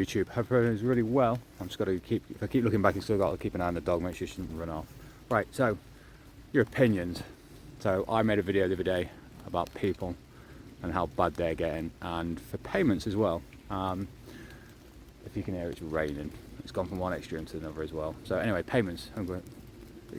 YouTube. Hope everyone's really well. I'm just got to keep, if I keep looking back, I've still got to keep an eye on the dog, make sure she doesn't run off. Right, so your opinions. So I made a video the other day about people and how bad they're getting, and for payments as well. If you can hear, it's raining. It's gone from one extreme to another as well. So anyway, payments.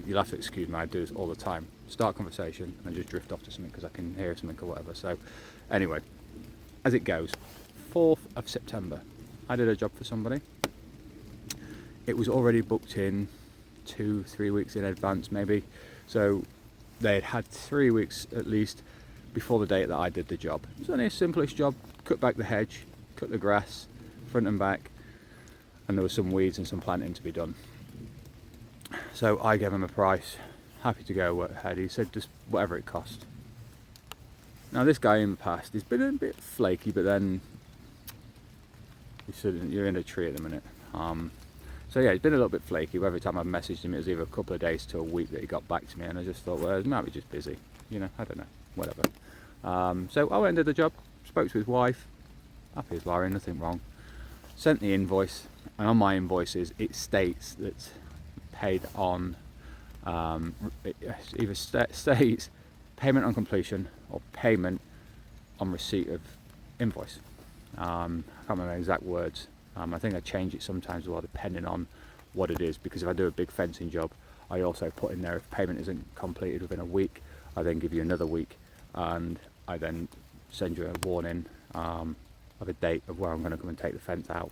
You'll have to excuse me, I do this all the time. Start a conversation and just drift off to something because I can hear something or whatever. So anyway, as it goes, 4th of September, I did a job for somebody. It was already booked in 2-3 weeks in advance maybe. So they had 3 weeks at least before the date that I did the job. It was only a simplest job: cut back the hedge, cut the grass, front and back, and there was some weeds and some planting to be done. So I gave him a price, happy to go ahead. He said just whatever it cost. Now this guy in the past, he's been a bit flaky, but then he said, you're in a tree at the minute. So yeah, he's been a little bit flaky. Every time I've messaged him, it was either a couple of days to a week that he got back to me, and I just thought, well, he might be just busy, you know, I don't know, whatever. So I went and did the job, spoke to his wife, happy as Larry, nothing wrong. Sent the invoice, and on my invoices it states that paid on, it either states payment on completion or payment on receipt of invoice. I can't remember the exact words. I think I change it sometimes as well depending on what it is, because if I do a big fencing job, I also put in there if payment isn't completed within a week, I then give you another week, and I then send you a warning of a date of where I'm going to come and take the fence out.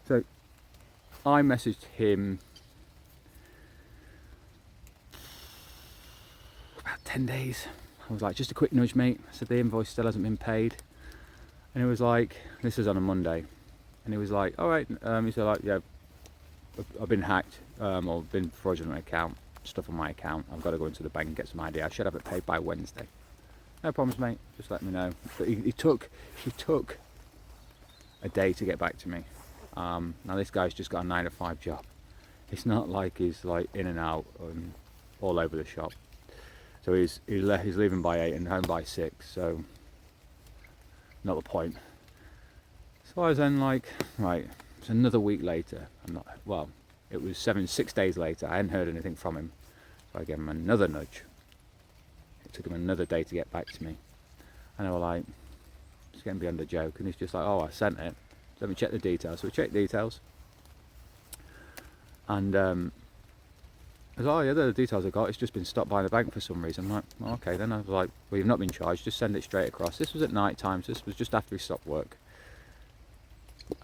So I messaged him about 10 days. I was like, just a quick nudge, mate. I said the invoice still hasn't been paid. And he was like, this was on a Monday, and he was like, all right. He said, like, yeah, I've been hacked, or been fraudulent account, stuff on my account. I've got to go into the bank and get some ID. I should have it paid by Wednesday. No problems, mate. Just let me know. But he took a day to get back to me. Now this guy's just got a 9-to-5 job. It's not like he's like in and out and all over the shop. So he's leaving by 8 and home by 6. So not the point. So I was then like, right, it's another week later. It was 6 days later. I hadn't heard anything from him. So I gave him another nudge. It took him another day to get back to me. And I was like, it's getting beyond a joke. And he's just like, oh, I sent it. Let me check the details. So we checked details. And I was like, oh yeah, the details I got, it's just been stopped by the bank for some reason. I'm like, well, okay then. I was like, well, you've not been charged, just send it straight across. This was at night time, so this was just after he stopped work.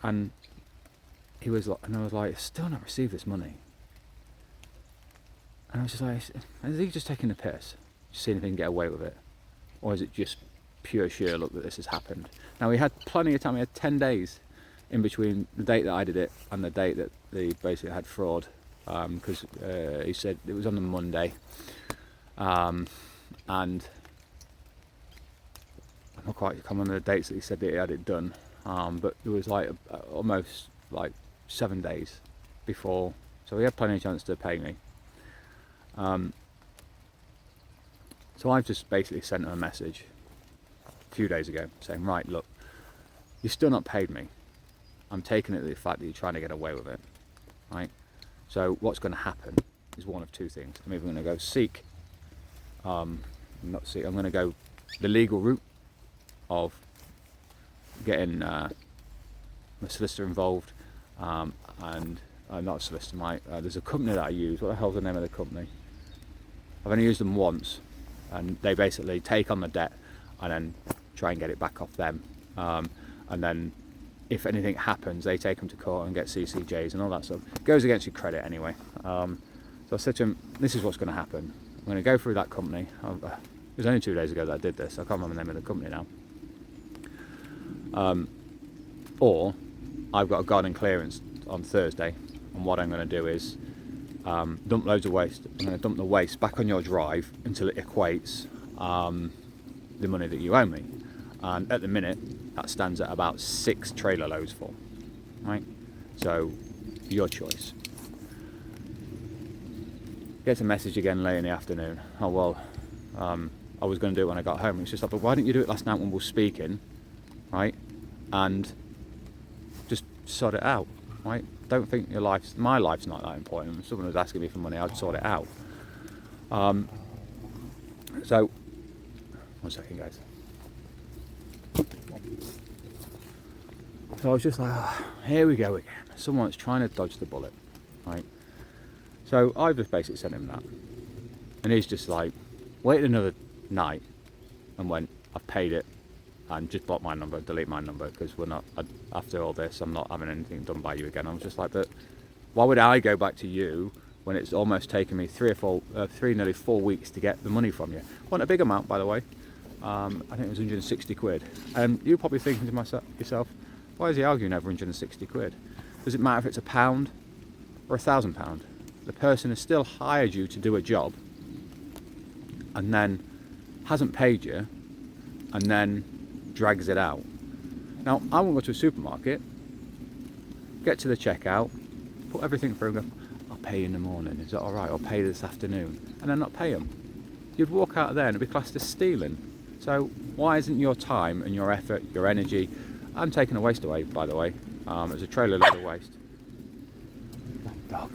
And he was like, and I was like, still not received this money. And I was just like, is he just taking the piss? Just seeing if he can get away with it? Or is it just pure sheer luck that this has happened? Now we had plenty of time, we had 10 days in between the date that I did it and the date that they basically had fraud, because he said it was on the Monday, and I'm not quite, I can't remember the dates that he said that he had it done, but it was like almost like 7 days before, so he had plenty of chance to pay me. So I've just basically sent him a message a few days ago saying, right, look, you've still not paid me. I'm taking it to the fact that you're trying to get away with it, right? So what's going to happen is one of two things. I'm either going to go I'm going to go the legal route of getting a solicitor involved, and not a solicitor, there's a company that I use. What the hell's the name of the company? I've only used them once, and they basically take on the debt and then try and get it back off them, and then if anything happens, they take them to court and get CCJs and all that stuff. It goes against your credit anyway. So I said to him, this is what's going to happen. I'm going to go through that company. It was only 2 days ago that I did this. I can't remember the name of the company now. Or I've got a garden clearance on Thursday, and what I'm going to do is dump loads of waste. I'm going to dump the waste back on your drive until it equates the money that you owe me. And at the minute, that stands at about 6 trailer loads full, right? So, your choice. Gets a message again late in the afternoon. Oh well, I was going to do it when I got home. It's just like, but why didn't you do it last night when we were speaking, right? And sort it out, right? Don't think my life's not that important. If someone was asking me for money, I'd sort it out. So, one second, guys. So I was just like, oh, here we go again. Someone's trying to dodge the bullet, right? So I just basically sent him that. And he's just like, waited another night and went, I've paid it, and just block my number, delete my number, because after all this, I'm not having anything done by you again. I was just like, but why would I go back to you when it's almost taken me nearly 4 weeks to get the money from you? Wasn't a big amount, by the way. I think it was 160 quid. And you're probably thinking to yourself, why is he arguing over 160 quid? Does it matter if it's £1 or £1,000? The person has still hired you to do a job and then hasn't paid you and then drags it out. Now, I won't go to a supermarket, get to the checkout, put everything through and go, I'll pay you in the morning, is that alright? I'll pay you this afternoon, and then not pay them. You'd walk out of there and it'd be classed as stealing. So why isn't your time and your effort, your energy, I'm taking a waste away, by the way. It's a trailer load of waste. That dog.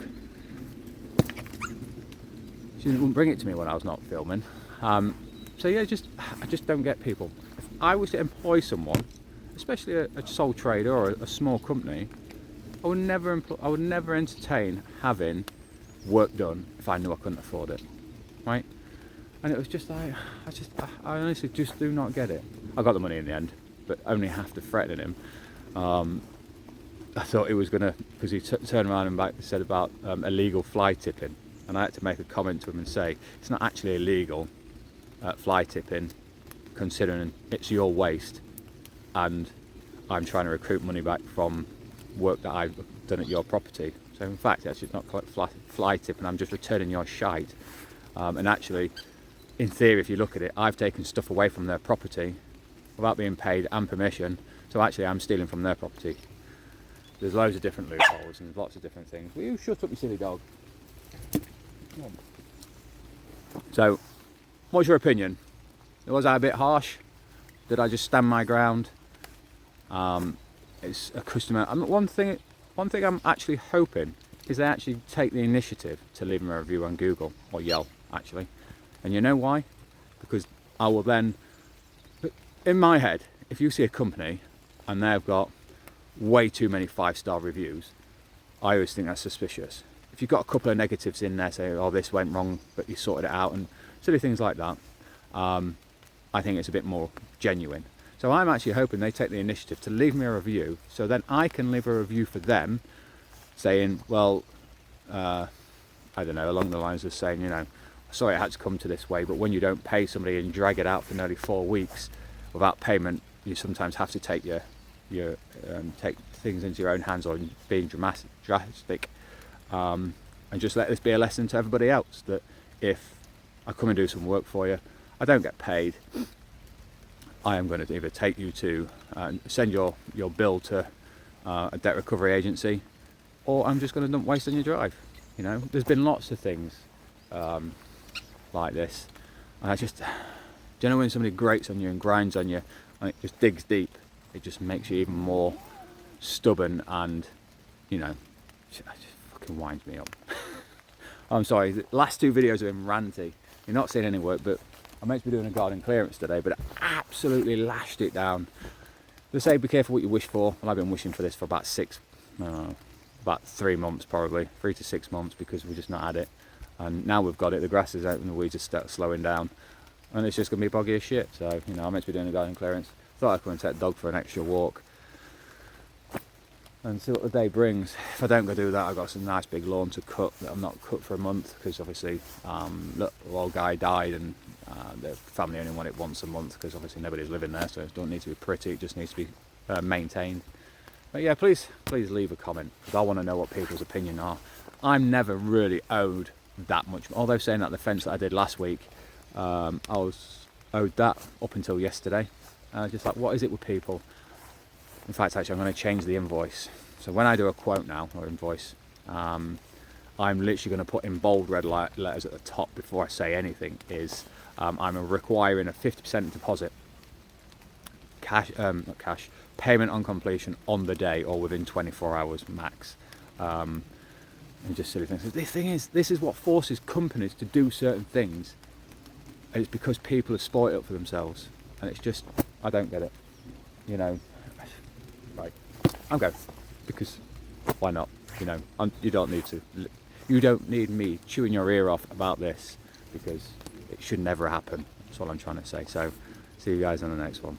She wouldn't bring it to me when I was not filming. So yeah, I just don't get people. If I was to employ someone, especially a sole trader or a small company, I would never entertain having work done if I knew I couldn't afford it, right? And it was just like, I honestly just do not get it. I got the money in the end, but only after threatening him. I thought he was gonna, because he turned around and said about illegal fly tipping, and I had to make a comment to him and say it's not actually illegal fly tipping, considering it's your waste, and I'm trying to recoup money back from work that I've done at your property. So in fact, actually, it's not fly tipping. I'm just returning your shite, and actually, in theory, if you look at it, I've taken stuff away from their property without being paid and permission, so actually I'm stealing from their property. There's loads of different loopholes and lots of different things. Will you shut up, you silly dog? Come on. So, what's your opinion? Was I a bit harsh? Did I just stand my ground? It's a customer. One thing I'm actually hoping is they actually take the initiative to leave me a review on Google or Yelp, actually. And you know why? Because I will then, in my head, if you see a company and they've got way too many 5-star reviews, I always think that's suspicious. If you've got a couple of negatives in there saying, oh, this went wrong, but you sorted it out, and silly things like that, I think it's a bit more genuine. So I'm actually hoping they take the initiative to leave me a review, so then I can leave a review for them saying, well, I don't know, along the lines of saying, you know, sorry it had to come to this way, but when you don't pay somebody and drag it out for nearly 4 weeks without payment, you sometimes have to take take things into your own hands, or being drastic, and just let this be a lesson to everybody else, that if I come and do some work for you, I don't get paid, I am going to either take you to send your bill to a debt recovery agency, or I'm just going to dump waste on your drive. You know, there's been lots of things like this, and I just, do you know when somebody grates on you and grinds on you and it just digs deep, it just makes you even more stubborn, and you know, it just fucking winds me up. I'm sorry, the last 2 videos have been ranty. You're not seeing any work, but I'm meant to be doing a garden clearance today, but I absolutely lashed it down. They say be careful what you wish for. Well, I've been wishing for this for about 3 months probably, 3 to 6 months, because we've just not had it. And now we've got it, the grass is out and the weeds just start slowing down. And it's just going to be boggy as shit. So, you know, I'm meant to be doing a garden clearance. Thought I'd come and take the dog for an extra walk and see what the day brings. If I don't go do that, I've got some nice big lawn to cut that I'm not cut for a month, because obviously the old guy died, and the family only want it once a month, because obviously nobody's living there, so it don't need to be pretty, it just needs to be maintained. But yeah, please leave a comment, because I want to know what people's opinion are. I'm never really owed that much, although saying that the fence that I did last week, I was owed that up until yesterday. Just like, what is it with people? In fact, actually, I'm going to change the invoice. So when I do a quote now, or invoice, I'm literally going to put in bold red letters at the top before I say anything, is I'm requiring a 50% deposit not cash, payment on completion on the day or within 24 hours max. And just silly things. This is what forces companies to do certain things, and it's because people have spoiled it up for themselves, and it's just, I don't get it, you know. Right, I'm going, because why not, you know. You don't need me chewing your ear off about this, because it should never happen. That's all I'm trying to say. So see you guys on the next one.